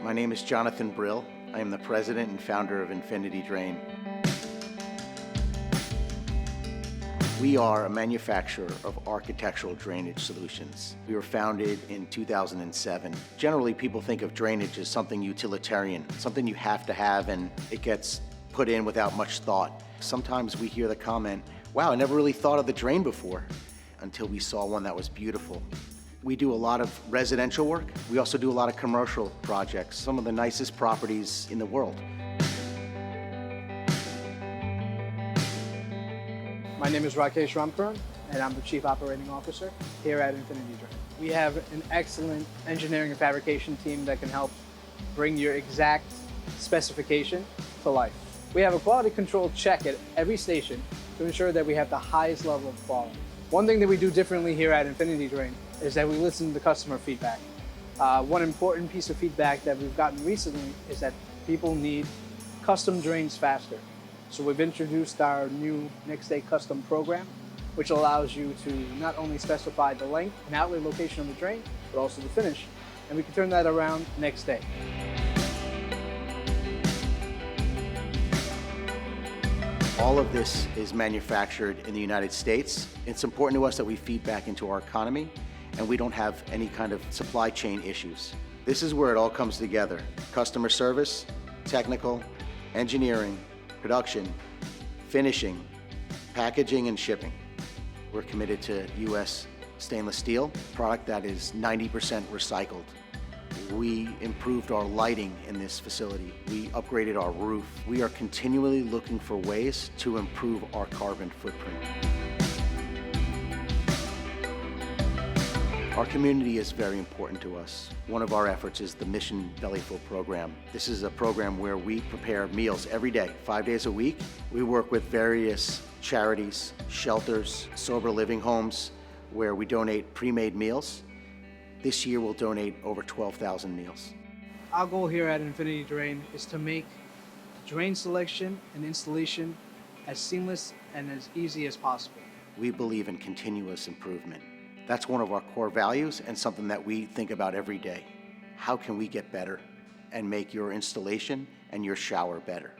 My name is Jonathan Brill. I am the president and founder of Infinity Drain. We are a manufacturer of architectural drainage solutions. We were founded in 2007. Generally, people think of drainage as something utilitarian, something you have to have and it gets put in without much thought. Sometimes we hear the comment, wow, I never really thought of the drain before, until we saw one that was beautiful. We do a lot of residential work. We also do a lot of commercial projects, some of the nicest properties in the world. My name is Rakesh Ramkaran, and I'm the Chief Operating Officer here at Infinity Drain. We have an excellent engineering and fabrication team that can help bring your exact specification to life. We have a quality control check at every station to ensure that we have the highest level of quality. One thing that we do differently here at Infinity Drain is that we listen to customer feedback. One important piece of feedback that we've gotten recently is that people need custom drains faster. So we've introduced our new next day custom program, which allows you to not only specify the length and outlet location of the drain, but also the finish. And we can turn that around next day. All of this is manufactured in the United States. It's important to us that we feed back into our economy and we don't have any kind of supply chain issues. This is where it all comes together. Customer service, technical, engineering, production, finishing, packaging, and shipping. We're committed to U.S. stainless steel, product that is 90% recycled. We improved our lighting in this facility. We upgraded our roof. We are continually looking for ways to improve our carbon footprint. Our community is very important to us. One of our efforts is the Mission Bellyful program. This is a program where we prepare meals every day, 5 days a week. We work with various charities, shelters, sober living homes, where we donate pre-made meals. This year we'll donate over 12,000 meals. Our goal here at Infinity Drain is to make drain selection and installation as seamless and as easy as possible. We believe in continuous improvement. That's one of our core values and something that we think about every day. How can we get better and make your installation and your shower better?